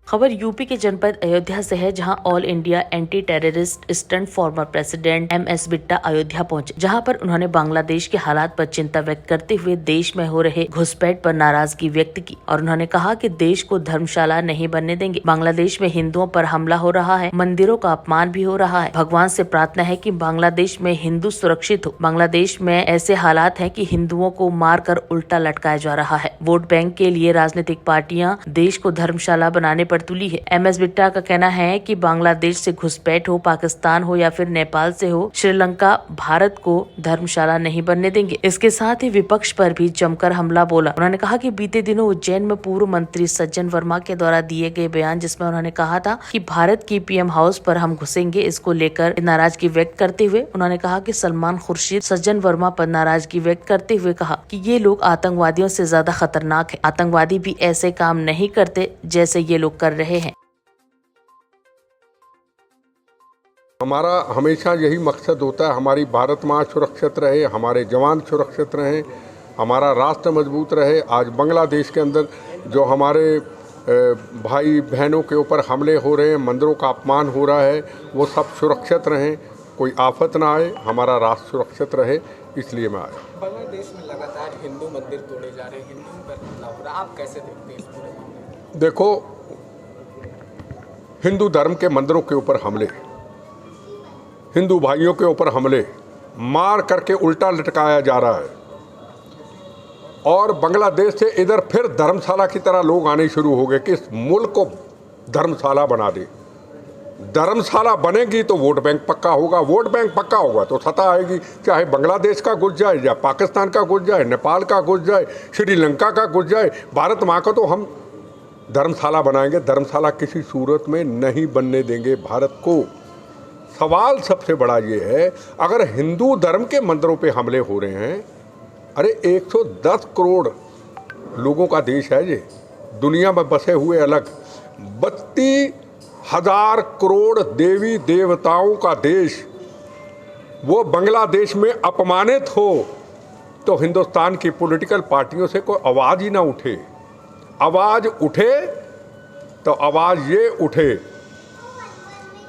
खबर यूपी के जनपद अयोध्या से है, जहां all India anti terrorist front former president MS Bitta Ayodhya पहुंचे, जहां पर उन्होंने बांग्लादेश के हालात पर चिंता व्यक्त करते हुए देश में हो रहे घुसपैठ पर नाराजगी व्यक्त की और उन्होंने कहा कि देश को धर्मशाला नहीं बनने देंगे। बांग्लादेश में हिंदुओं पर हमला हो रहा है, मंदिरों का अपमान भी हो रहा है। भगवान से प्रार्थना है कि बांग्लादेश में हिंदू सुरक्षित हो। बांग्लादेश में ऐसे हालात है कि हिंदुओं को मारकर उल्टा लटकाया जा रहा है। वोट बैंक के लिए राजनीतिक पार्टियां देश को धर्मशाला बनाने पर तुली है। MS बिट्टा का कहना है कि बांग्लादेश से घुसपैठ हो, पाकिस्तान हो या फिर नेपाल से हो, श्रीलंका भारत को धर्मशाला नहीं बनने देंगे। इसके साथ ही विपक्ष पर भी जमकर हमला बोला। उन्होंने कहा कि बीते दिनों उज्जैन में पूर्व मंत्री सज्जन वर्मा के द्वारा दिए गए बयान, जिसमें उन्होंने कहा था कि भारत की PM हाउस पर हम घुसेंगे, इसको लेकर नाराजगी व्यक्त करते हुए उन्होंने कहा कि सलमान खुर्शीद सज्जन वर्मा पर नाराजगी व्यक्त करते हुए कहा कि ये लोग आतंकवादियों से ज्यादा खतरनाक है। आतंकवादी भी ऐसे काम नहीं करते जैसे ये लोग कर रहे हैं। हमारा हमेशा यही मकसद होता है, हमारी भारत माँ सुरक्षित रहे, हमारे जवान सुरक्षित रहें, हमारा राष्ट्र मजबूत रहे। आज बांग्लादेश के अंदर जो हमारे भाई बहनों के ऊपर हमले हो रहे हैं, मंदिरों का अपमान हो रहा है, वो सब सुरक्षित रहें, कोई आफत ना आए, हमारा राष्ट्र सुरक्षित रहे, इसलिए मैं आया। बांग्लादेश में लगातार हिंदू मंदिर तोड़े जा रहे हैं, हिंदुओं पर हमला हो रहा है, आप कैसे देखते हैं इस पूरे मामले? देखो, हिंदू धर्म के मंदिरों के ऊपर हमले, हिंदू भाइयों के ऊपर हमले, मार करके उल्टा लटकाया जा रहा है और बांग्लादेश से इधर फिर धर्मशाला की तरह लोग आने शुरू हो गए कि इस मुल्क को धर्मशाला बना दे। धर्मशाला बनेगी तो वोट बैंक पक्का होगा, वोट बैंक पक्का होगा तो सत्ता आएगी, चाहे बांग्लादेश का घुस जाए या पाकिस्तान का घुस जाए, नेपाल का घुस जाए, श्रीलंका का घुस जाए, भारत माँ का तो हम धर्मशाला बनाएंगे। धर्मशाला किसी सूरत में नहीं बनने देंगे भारत को। सवाल सबसे बड़ा ये है, अगर हिंदू धर्म के मंदिरों पे हमले हो रहे हैं, अरे 110 करोड़ लोगों का देश है ये, दुनिया में बसे हुए अलग 32,000 करोड़ देवी देवताओं का देश, वो बांग्लादेश में अपमानित हो तो हिंदुस्तान की पॉलिटिकल पार्टियों से कोई आवाज़ ही ना उठे। आवाज़ उठे तो आवाज़ ये उठे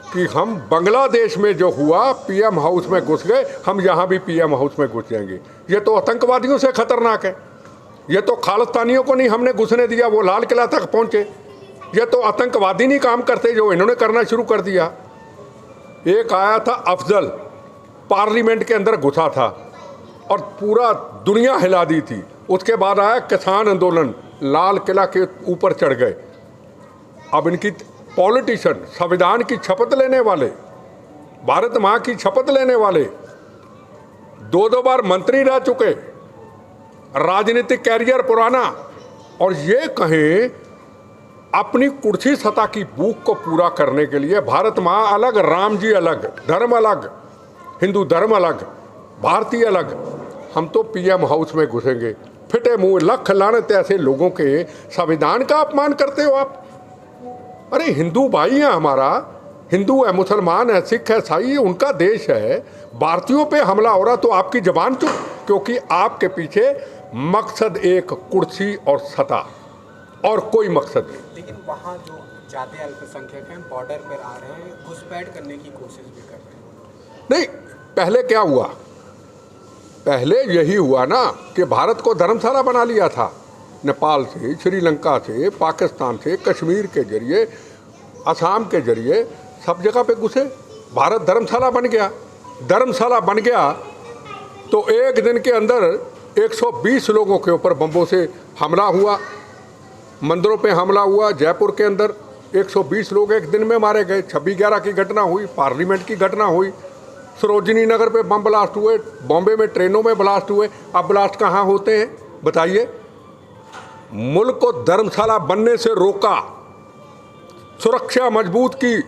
कि हम बांग्लादेश में जो हुआ PM हाउस में घुस गए, हम यहाँ भी PM हाउस में घुस जाएंगे। ये तो आतंकवादियों से खतरनाक है। ये तो खालिस्तानियों को नहीं हमने घुसने दिया, वो लाल किला तक पहुँचे। ये तो आतंकवादी नहीं काम करते जो इन्होंने करना शुरू कर दिया। एक आया था अफजल, पार्लियामेंट के अंदर घुसा था और पूरा दुनिया हिला दी थी। उसके बाद आया किसान आंदोलन, लाल किला के ऊपर चढ़ गए। अब इनकी पॉलिटिशियन, संविधान की शपथ लेने वाले, भारत माँ की शपथ लेने वाले, 2 बार मंत्री रह चुके, राजनीतिक कैरियर पुराना, और ये कहें अपनी कुर्सी सत्ता की भूख को पूरा करने के लिए भारत माँ अलग, राम जी अलग, धर्म अलग, हिंदू धर्म अलग, भारतीय अलग, हम तो PM हाउस में घुसेंगे। फिटे मुंह, लख लानत ऐसे लोगों के संविधान का अपमान करते हो आप। अरे हिंदू भाई है हमारा, हिंदू है, मुसलमान है, सिख है, ईसाई है, उनका देश है। भारतीयों पे हमला हो रहा तो आपकी जबान चुप, क्योंकि आपके पीछे मकसद एक कुर्सी और सत्ता और कोई मकसद नहीं। लेकिन वहाँ जो ज़्यादा अल्पसंख्यक हैं बॉर्डर पर आ रहे हैं, घुसपैठ करने की कोशिश भी कर रहे हैं। नहीं, पहले क्या हुआ? पहले यही हुआ ना कि भारत को धर्मशाला बना लिया था। नेपाल से, श्रीलंका से, पाकिस्तान से, कश्मीर के जरिए, असम के जरिए सब जगह पे घुसे। भारत धर्मशाला बन गया। धर्मशाला बन गया तो एक दिन के अंदर 120 लोगों के ऊपर बम्बों से हमला हुआ, मंदिरों पे हमला हुआ। जयपुर के अंदर 120 लोग एक दिन में मारे गए। 26/11 की घटना हुई, पार्लियामेंट की घटना हुई, सरोजनी नगर पे बम ब्लास्ट हुए, बॉम्बे में ट्रेनों में ब्लास्ट हुए। अब ब्लास्ट कहाँ होते हैं बताइए? मुल्क को धर्मशाला बनने से रोका, सुरक्षा मजबूत की,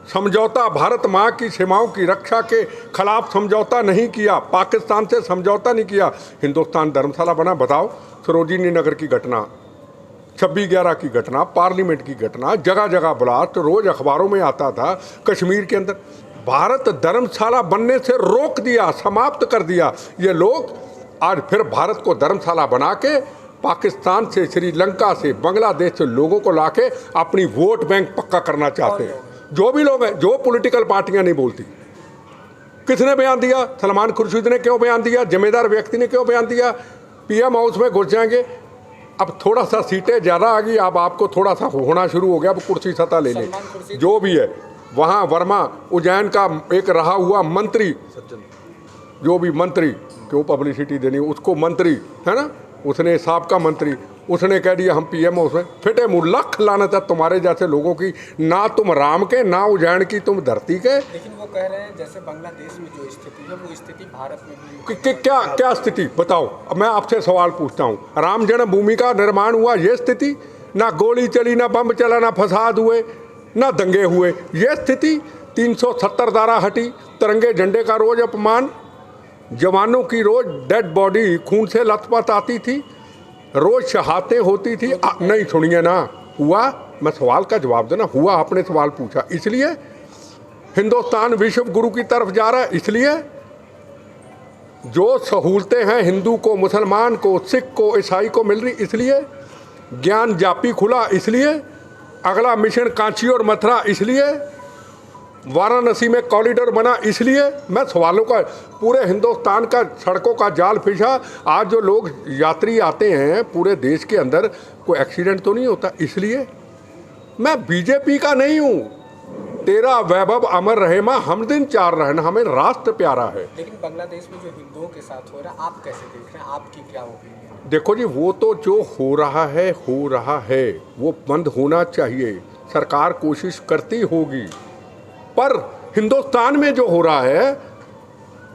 समझौता, भारत माँ की सीमाओं की रक्षा के खिलाफ समझौता नहीं किया, पाकिस्तान से समझौता नहीं किया, हिंदुस्तान धर्मशाला बना। बताओ, सरोजिनी नगर की घटना, 26/11 की घटना, पार्लियामेंट की घटना, जगह जगह ब्लास्ट, रोज अखबारों में आता था। कश्मीर के अंदर भारत धर्मशाला बनने से रोक दिया, समाप्त कर दिया। ये लोग आज फिर भारत को धर्मशाला बना के पाकिस्तान से, श्रीलंका से, बांग्लादेश से लोगों को लाके अपनी वोट बैंक पक्का करना चाहते हैं। जो भी लोग हैं, जो पॉलिटिकल पार्टियां नहीं बोलती। किसने बयान दिया? सलमान खुर्शीद ने क्यों बयान दिया? जिम्मेदार व्यक्ति ने क्यों बयान दिया? पीएम हाउस में घुस जाएंगे। अब थोड़ा सा सीटें ज़्यादा आ गई, अब आपको थोड़ा सा होना शुरू हो गया, अब कुर्सी सत्ता ले ले। जो भी है वहाँ वर्मा उज्जैन का एक रहा हुआ मंत्री, जो भी मंत्री क्यों पब्लिसिटी देनी, उसको मंत्री है ना, उसने साबका मंत्री, उसने कह दिया हम पीएम हाउस में। फिटे मुँह, लख लानत है तुम्हारे जैसे लोगों की, ना तुम राम के ना उज्जैन की, तुम धरती के। लेकिन वो कह रहे हैं जैसे बांग्लादेश में जो स्थिति है वो स्थिति भारत में भी क्या स्थिति बताओ? अब मैं आपसे सवाल पूछता हूँ, राम जन्मभूमि का निर्माण हुआ, ये स्थिति? ना गोली चली, ना बम चला, ना फसाद हुए, ना दंगे हुए, ये स्थिति? 370 धारा हटी, तिरंगे झंडे का रोज अपमान, जवानों की रोज डेड बॉडी खून से लथपथ आती थी, रोज शहादतें होती थी। नहीं सुनिए ना, हुआ? मैं सवाल का जवाब देना, हुआ? आपने सवाल पूछा, इसलिए हिंदुस्तान विश्व गुरु की तरफ जा रहा है। इसलिए जो सहूलतें हैं हिंदू को, मुसलमान को, सिख को, ईसाई को मिल रही, इसलिए ज्ञान जापी खुला, इसलिए अगला मिशन कांची और मथुरा, इसलिए वाराणसी में कॉरिडोर बना, इसलिए मैं सवालों का, पूरे हिंदुस्तान का सड़कों का जाल फिशा। आज जो लोग यात्री आते हैं पूरे देश के अंदर, कोई एक्सीडेंट तो नहीं होता, इसलिए मैं बीजेपी का नहीं हूँ। तेरा वैभव अमर रहे माँ, हम दिन चार रहना, हमें राष्ट्र प्यारा है। लेकिन बांग्लादेश में जो हिंदुओं के साथ हो रहा है, आप कैसे देख रहे हैं? आपकी क्या ओपिनियन? देखो जी, वो तो जो हो रहा है वो बंद होना चाहिए। सरकार कोशिश करती होगी, पर हिंदुस्तान में जो हो रहा है,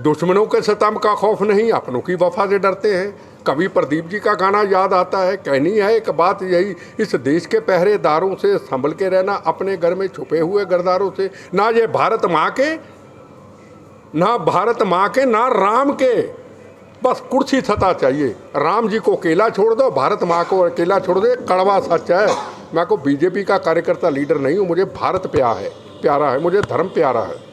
दुश्मनों के सितम का खौफ नहीं, अपनों की वफा से डरते हैं। कवि प्रदीप जी का गाना याद आता है, कहनी है एक बात यही, इस देश के पहरेदारों से संभल के रहना, अपने घर में छुपे हुए गरदारों से। ना ये भारत माँ के, ना राम के, बस कुर्सी सत्ता चाहिए। राम जी को अकेला छोड़ दो, भारत माँ को अकेला छोड़ दो, कड़वा सच है। मैं को बीजेपी का कार्यकर्ता लीडर नहीं हूँ, मुझे भारत प्यारा है, मुझे धर्म प्यारा है।